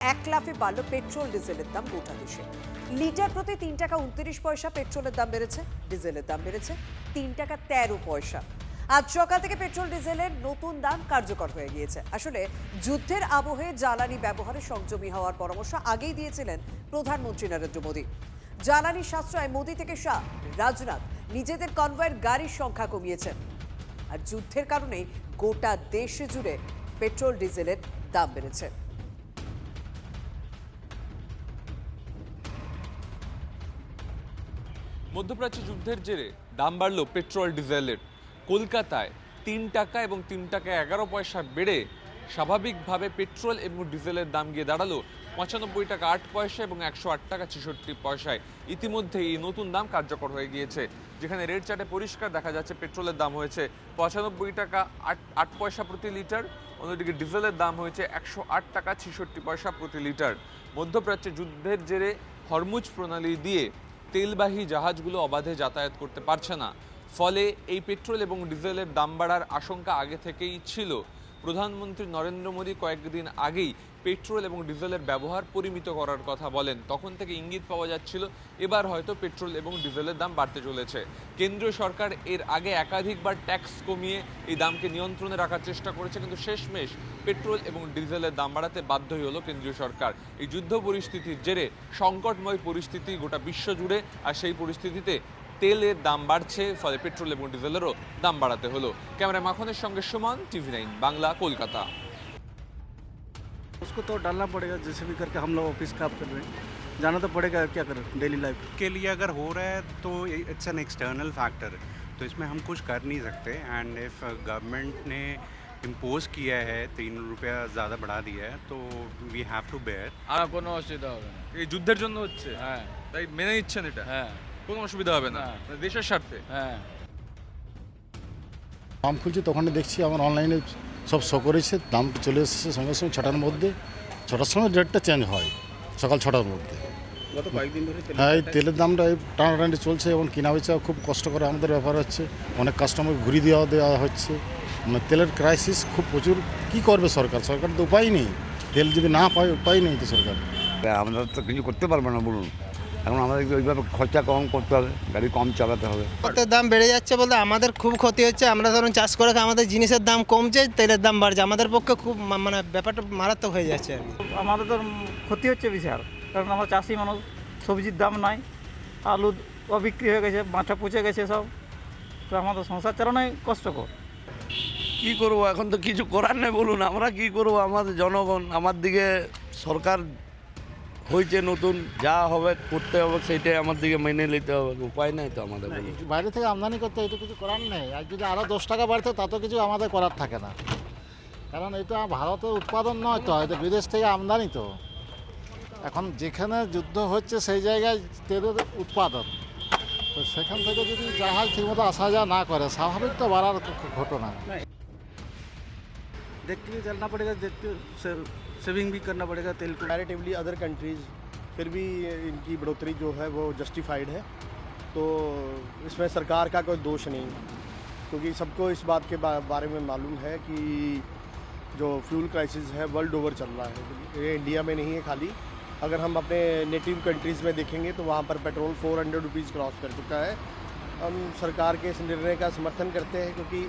এক লাফে বাড়ল পেট্রোল ডিজেলের দাম গোটা দেশে। লিটার প্রতি 3 টাকা 29 পয়সা পেট্রোলের দাম বেড়েছে, ডিজেলের দাম বেড়েছে 3 টাকা 13 পয়সা। আজ সকাল থেকে পেট্রোল ডিজেলের নতুন দাম কার্যকর হয়ে গিয়েছে। আসলে যুদ্ধের আবহে জ্বালানি ব্যবহারে সংযমী হওয়ার পরামর্শ আগেই দিয়েছিলেন প্রধানমন্ত্রী নরেন্দ্র মোদী। জ্বালানি সাশ্রয় মোদী থেকে শাহ, রাজনাথ নিজেদের কনভয়ের গাড়ির সংখ্যা কমিয়েছেন। আর যুদ্ধের কারণেই গোটা দেশ জুড়ে পেট্রোল ডিজেলের দাম বেড়েছে। মধ্যপ্রাচ্য যুদ্ধের জেরে দাম বাড়ল পেট্রোল ডিজেলের। কলকাতায় 3 টাকা এবং 3 টাকা 11 পয়সা বেড়ে স্বাভাবিকভাবে পেট্রোল এবং ডিজেলের দাম গিয়ে দাঁড়ালো 95 টাকা 8 পয়সা এবং 108 টাকা 66 পয়সায়। ইতিমধ্যে এই নতুন দাম কার্যকর হয়ে গিয়েছে, যেখানে রেড চার্টে পরিষ্কার দেখা যাচ্ছে পেট্রোলের দাম হয়েছে 95 টাকা 8 পয়সা প্রতি লিটার, অন্যদিকে ডিজেলের দাম হয়েছে 108 টাকা 66 পয়সা প্রতি লিটার। মধ্যপ্রাচ্যে যুদ্ধের জেরে হরমুজ প্রণালী দিয়ে তেলবাহী জাহাজগুলো অবাধে যাতায়াত করতে পারছে না, ফলে এই পেট্রোল এবং ডিজেলের দাম বাড়ার আশঙ্কা আগে থেকেই ছিল। প্রধানমন্ত্রী নরেন্দ্র মোদী কয়েকদিন আগেই পেট্রোল এবং ডিজেলের ব্যবহার পরিমিত করার কথা বলেন। তখন থেকে ইঙ্গিত পাওয়া যাচ্ছিল এবার হয়তো পেট্রোল এবং ডিজেলের দাম বাড়তে চলেছে। কেন্দ্রীয় সরকার এর আগে একাধিকবার ট্যাক্স কমিয়ে এই দামকে নিয়ন্ত্রণে রাখার চেষ্টা করেছে, কিন্তু শেষমেশ পেট্রোল এবং ডিজেলের দাম বাড়াতে বাধ্যই হলো কেন্দ্রীয় সরকার। এই যুদ্ধ পরিস্থিতির জেরে সংকটময় পরিস্থিতি গোটা বিশ্ব জুড়ে, আর সেই পরিস্থিতিতে তেলের দাম বাড়ছে, ফলে পেট্রোল এবং ডিজেলেরও দাম বাড়াতে হলো। ক্যামেরা মাখনের সঙ্গে সুমন, TV9 বাংলা, কলকাতা। उसको तो डालना पड़ेगा, जैसे भी करके हम लोग ऑफिस काम कर रहे हैं, जाना तो पड़ेगा, क्या करें डेली लाइफ के लिए। अगर हो रहा है तो इट्स एन एक्सटर्नल फैक्टर, तो इसमें हम कुछ कर नहीं सकते। एंड इफ गवर्नमेंट ने इम्पोज किया है 3 रुपया ज़्यादा बढ़ा दिया है, तो वी हैव टू बेयर। আর কোনো অসুবিধা হবে না। এই যুদ্ধের জন্য হচ্ছে, হ্যাঁ তাই মেনে নিচ্ছেন এটা? হ্যাঁ কোনো অসুবিধা হবে না, না। দেশের স্বার্থে। হ্যাঁ। দাম খুলছি তখনই দেখছি আমার অনলাইনে সব শো করেছে, দাম চলে এসেছে সঙ্গে সঙ্গে 6টার মধ্যে। 6টার সময় ডেটটা চেঞ্জ হয়, সকাল 6টার মধ্যে। गत कয়েকদিন ধরে হ্যাঁ, এই তেলের দামটা এই টানাটানি চলছে এবং কেনা বেচা খুব কষ্ট করে আমাদের ব্যাপার হচ্ছে। অনেক কাস্টমার ঘুরিয়ে দেওয়া হচ্ছে, মানে তেলের ক্রাইসিস খুব প্রচুর। কি করবে সরকার? সরকার তো উপায় নেই, তেল যদি না পায় উপায় নেই তো সরকার। আমরা তো কিছু করতে পারবো না বলুন, এখন আমাদেরকে ওইভাবে খরচা কম করতে হবে, গাড়ি কম চালাতে হবে। তেলের দাম বেড়ে যাচ্ছে বলতে আমাদের খুব ক্ষতি হচ্ছে। আমরা ধরুন চাষ করে খাই, আমাদের জিনিসের দাম কমছে, তেলের দাম বাড়ছে, আমাদের পক্ষে খুব মানে ব্যাপারটা মারাত্মক হয়ে যাচ্ছে আর কি। আমাদের তো ক্ষতি হচ্ছে বিশাল, কারণ আমরা চাষি মানুষ, সবজির দাম নাই, আলু অবিক্রি হয়ে গেছে, মাঠে পচে গেছে সব, তো আমাদের সংসার চালানোই কষ্টকর। কি করব, এখন তো কিছু করার নেই বলুন। আমরা কি করব, আমাদের জনগণ, আমার দিকে সরকার হয়েছে নতুন, যা হবে করতে হবে, সেইটাই আমার দিকে মেনে নিতে হবে, উপায় নাই তো আমাদের বলুন। বাইরে থেকে আমদানি করতে এটা কিছু করার নেই, আর যদি আরও 10 টাকা বাড়তো তাতেও কিছু আমাদের করার থাকে না, কারণ এটা ভারতের উৎপাদন নয় তো, এটা বিদেশ থেকে আমদানি। তো এখন যেখানে যুদ্ধ হচ্ছে সেই জায়গায় তেলের উৎপাদন, তো সেখান থেকে যদি জাহাজ ঠিকমতো আসা যাওয়া না করে, স্বাভাবিক তো বাড়ার ঘটনা। देख के चलना पड़ेगा, देख के सेविंग भी करना पड़ेगा तेल को। कंपैरेटिवली अदर कंट्रीज़ फिर भी इनकी बढ़ोतरी जो है वो जस्टिफाइड है, तो इसमें सरकार का कोई दोष नहीं, क्योंकि सबको इस बात के बारे में मालूम है कि जो फ्यूल क्राइसिस है वर्ल्ड ओवर चल रहा है, ये इंडिया में नहीं है खाली। अगर हम अपने नेटिव कंट्रीज़ में देखेंगे तो वहाँ पर पेट्रोल 400 रुपीज़ क्रॉस कर चुका है। हम सरकार के इस निर्णय का समर्थन करते हैं, क्योंकि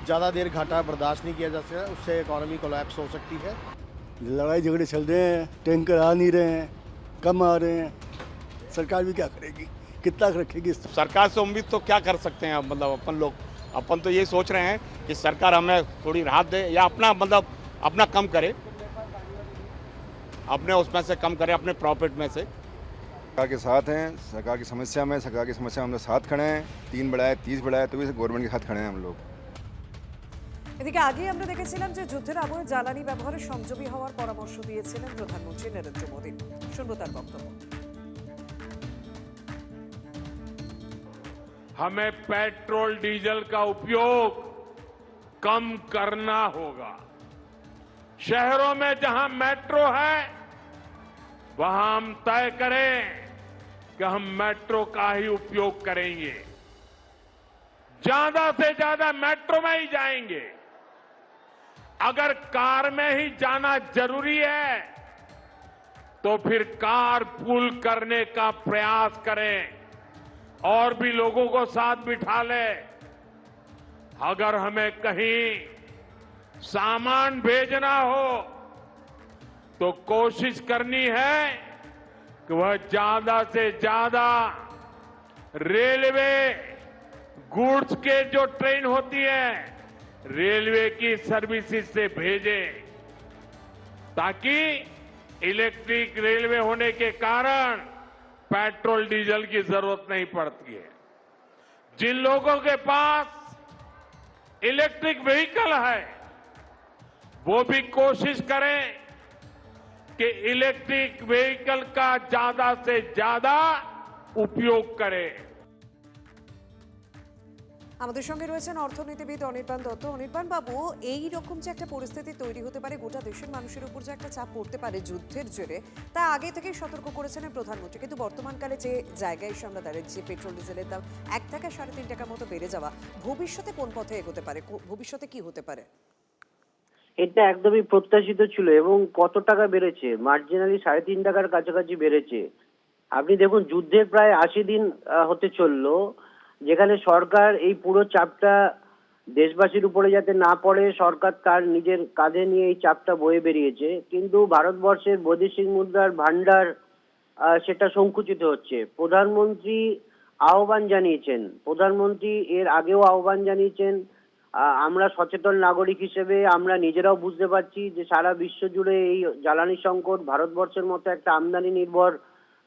ज़्यादा देर घाटा बर्दाश्त नहीं किया जा सकता, उससे इकॉनमी कोलैप्स हो सकती है। लड़ाई झगड़े चल रहे हैं, टैंकर आ नहीं रहे हैं, कम आ रहे हैं, सरकार भी क्या करेगी, कितना रखेगी? सरकार से उम्मीद तो क्या कर सकते हैं, मतलब अपन तो ये सोच रहे हैं कि सरकार हमें थोड़ी राहत दे, या अपना कम करे, अपने उसमें से कम करे, अपने प्रॉफिट में से। सरकार के साथ हैं, सरकार की समस्या में हम लोग साथ खड़े हैं। 3 बढ़ाए 30 बढ़ाए तो भी गवर्नमेंट के साथ खड़े हैं हम लोग। এদিকে আগে আমরা দেখেছিলাম যে যুদ্ধের আবহে জ্বালানি ব্যবহারে সংযমী হওয়ার পরামর্শ দিয়েছিলেন প্রধানমন্ত্রী নরেন্দ্র মোদী। শুনবো তার বক্তব্য। हमें पेट्रोल डीजल का उपयोग कम करना होगा। शहरों में जहां मेट्रो है वहां हम तय करें कि हम मेट्रो का ही उपयोग करेंगे, ज्यादा से ज्यादा मेट्रो में ही जाएंगे। अगर कार में ही जाना जरूरी है तो फिर कारपूल करने का प्रयास करें और भी लोगों को साथ बिठा ले। अगर हमें कहीं सामान भेजना हो तो कोशिश करनी है कि वह ज्यादा से ज्यादा रेलवे गुड्स के जो ट्रेन होती है रेलवे की सर्विसेज से भेजें, ताकि इलेक्ट्रिक रेलवे होने के कारण पेट्रोल डीजल की जरूरत नहीं पड़ती है। जिन लोगों के पास इलेक्ट्रिक व्हीकल है वो भी कोशिश करें कि इलेक्ट्रिक व्हीकल का ज्यादा से ज्यादा उपयोग करें। আমাদের সঙ্গে রয়েছেন অর্থনীতিবিদ অনির্বাণ দত্ত। অনির্বাণ বাবু, এই রকম যে একটা পরিস্থিতি তৈরি হতে পারে, গোটা দেশের মানুষের উপর যে একটা চাপ পড়তে পারে যুদ্ধের জেরে, তা আগে থেকেই সতর্ক করেছেন প্রধানমন্ত্রী। কিন্তু বর্তমানকালে যে জায়গায় এসে আমরা দাঁড়িয়েছি, পেট্রোল ডিজেলের দাম 1 টাকা 3.5 টাকার মতো বেড়ে যাওয়া, ভবিষ্যতে কোন পথে এগোতে পারে, ভবিষ্যতে কি হতে পারে? এটা একদমই প্রত্যাশিত ছিল এবং কত টাকা বেড়েছে, মার্জিনালি 3.5 টাকার কাছাকাছি বেড়েছে। আপনি দেখুন, যুদ্ধের প্রায় 80 দিন হতে চললো, যেখানে সরকার এই পুরো চাপটা দেশবাসীর উপরে যাতে না পড়ে সরকার তার নিজের কাঁধে নিয়ে এই চাপটা বয়ে বেরিয়েছে। কিন্তু ভারতবর্ষের বৈদেশিক মুদ্রার ভান্ডার সেটা সংকুচিত হচ্ছে। প্রধানমন্ত্রী আহ্বান জানিয়েছেন, প্রধানমন্ত্রী এর আগেও আহ্বান জানিয়েছেন। আমরা সচেতন নাগরিক হিসেবে আমরা নিজেরাও বুঝতে পারছি যে সারা বিশ্ব জুড়ে এই জ্বালানি সংকট, ভারতবর্ষের মতো একটা আমদানি নির্ভর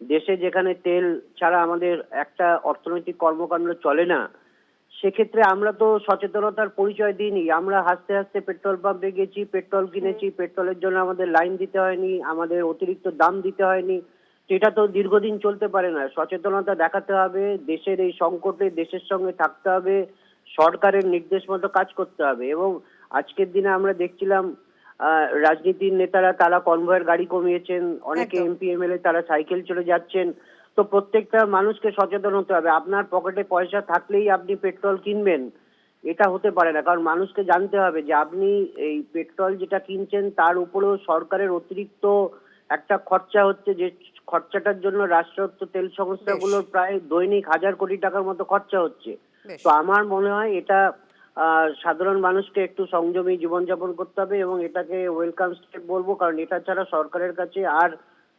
দেশে যেখানে তেল ছাড়া আমাদের একটা অর্থনৈতিক কর্মকাণ্ড চলে না, সেক্ষেত্রে আমরা তো সচেতনতার পরিচয় দিইনি। আমরা হাসতে হাসতে পেট্রোল পাম্পে গেছি, পেট্রোল কিনেছি, পেট্রোলের জন্য আমাদের লাইন দিতে হয়নি, আমাদের অতিরিক্ত দাম দিতে হয়নি। সেটা তো দীর্ঘদিন চলতে পারে না। সচেতনতা দেখাতে হবে, দেশের এই সংকটে দেশের সঙ্গে থাকতে হবে, সরকারের নির্দেশ মতো কাজ করতে হবে। এবং আজকের দিনে আমরা দেখছিলাম রাজনীতির নেতারা তারা কনভয়ের গাড়ি কমিয়েছেন, অনেকে এমপি এমএলএ তারা সাইকেল চলে যাচ্ছেন। তো প্রত্যেকটা মানুষকে সচেতন হতে হবে। আপনার পকেটে পয়সা থাকলেই আপনি পেট্রোল কিনবেন, এটা হতে পারে না। কারণ মানুষকে জানতে হবে যে আপনি এই পেট্রোল যেটা কিনছেন তার উপরেও সরকারের অতিরিক্ত একটা খরচা হচ্ছে, যে খরচাটার জন্য রাষ্ট্রায়ত্ত তেল সংস্থাগুলোর প্রায় দৈনিক 1000 কোটি টাকার মতো খরচা হচ্ছে। তো আমার মনে হয় এটা সাধারণ মানুষকে একটু সংযমী জীবনযাপন করতে হবে এবং এটাকে ওয়েলকাম স্টেপ বলবো, কারণ এটা ছাড়া সরকারের কাছে আর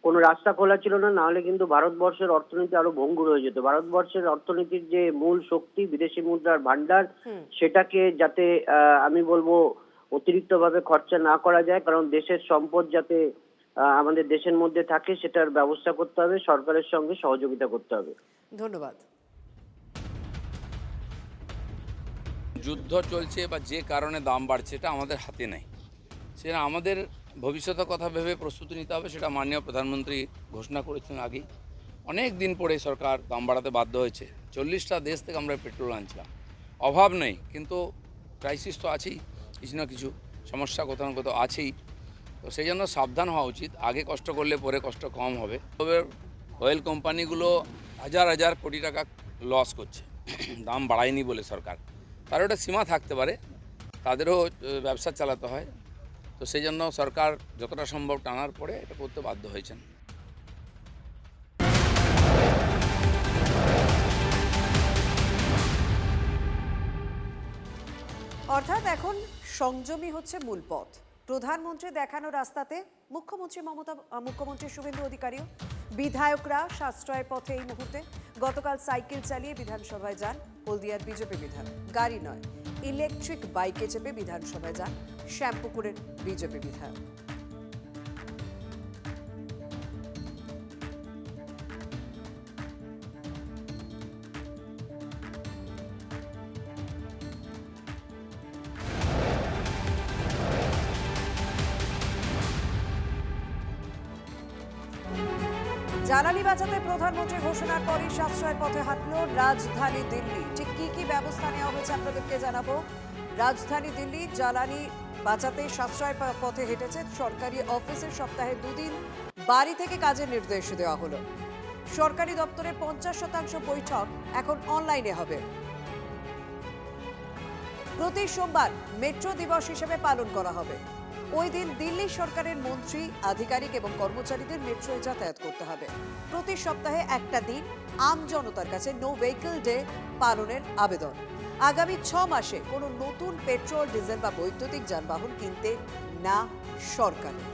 কোনো রাস্তা খোলা ছিল না। নাহলে কিন্তু ভারতবর্ষের অর্থনীতি আরো ভঙ্গুর হয়ে যেত। ভারতবর্ষের অর্থনীতির যে মূল শক্তি বিদেশি মুদ্রার ভান্ডার, সেটাকে যাতে আমি বলবো অতিরিক্ত ভাবে খরচা না করা যায়, কারণ দেশের সম্পদ যাতে আমাদের দেশের মধ্যে থাকে সেটার ব্যবস্থা করতে হবে, সরকারের সঙ্গে সহযোগিতা করতে হবে। ধন্যবাদ। যুদ্ধ চলছে বা যে কারণে দাম বাড়ছে এটা আমাদের হাতে নেই, সেটা আমাদের ভবিষ্যতের কথা ভেবে প্রস্তুতি নিতে হবে। সেটা মাননীয় প্রধানমন্ত্রী ঘোষণা করেছেন আগেই। অনেক দিন পরে সরকার দাম বাড়াতে বাধ্য হয়েছে। 40টা দেশ থেকে আমরা পেট্রোল আনছিলাম, অভাব নেই, কিন্তু ক্রাইসিস তো আছেই, কিছু না কিছু সমস্যা কোথাও না কোথাও আছেই। তো সেই জন্য সাবধান হওয়া উচিত। আগে কষ্ট করলে পরে কষ্ট কম হবে। তবে অয়েল কোম্পানিগুলো হাজার হাজার কোটি টাকা লস করছে দাম বাড়ায়নি বলে সরকার। তার একটা সীমা থাকতে পারে, তাদেরও ব্যবসা চালাতে হয়। তো সেই জন্য সরকার যতটা সম্ভব টানার পরে এটা করতে বাধ্য হয়েছেন। অর্থাৎ এখন সংযমী হচ্ছে মূল পথ। প্রধানমন্ত্রী দেখানো রাস্তাতে মুখ্যমন্ত্রী শুভেন্দু অধিকারীও, বিধায়করা সাশ্রয়ের পথে এই মুহূর্তে। গতকাল সাইকেল চালিয়ে বিধানসভায় যান হলদিয়ার বিজেপি বিধায়ক। গাড়ি নয়, ইলেকট্রিক বাইকে চেপে বিধানসভায় যান শ্যামপুকুরের বিজেপি বিধায়ক। জ্বালানি বাঁচাতে প্রধানমন্ত্রী ঘোষণার পরই সাশ্রয়ের পথে হাঁটল রাজধানী দিল্লি। ঠিক কি কি ব্যবস্থা নেওয়া হয়েছে আপনাদেরকে জানাবো। রাজধানী দিল্লি জ্বালানি বাঁচাতে সাশ্রয়ের পথে হেঁটেছে। সরকারি অফিসের সপ্তাহে 2 দিন বাড়ি থেকে কাজের নির্দেশ দেওয়া হলো। সরকারি দপ্তরে 50% বৈঠক এখন অনলাইনে হবে। প্রতি সোমবার মেট্রো দিবস হিসেবে পালন করা হবে। ওই দিন দিল্লি সরকারের মন্ত্রী, আধিকারিক এবং কর্মচারীদের মেট্রোয় যাতায়াত করতে হবে। প্রতি সপ্তাহে একটা দিন আম জনতার কাছে নো ভেহিকল ডে পালনের আবেদন। আগামী 6 মাসে কোনো নতুন পেট্রোল, ডিজেল বা বৈদ্যুতিক যানবাহন কিনতে না সরকারের।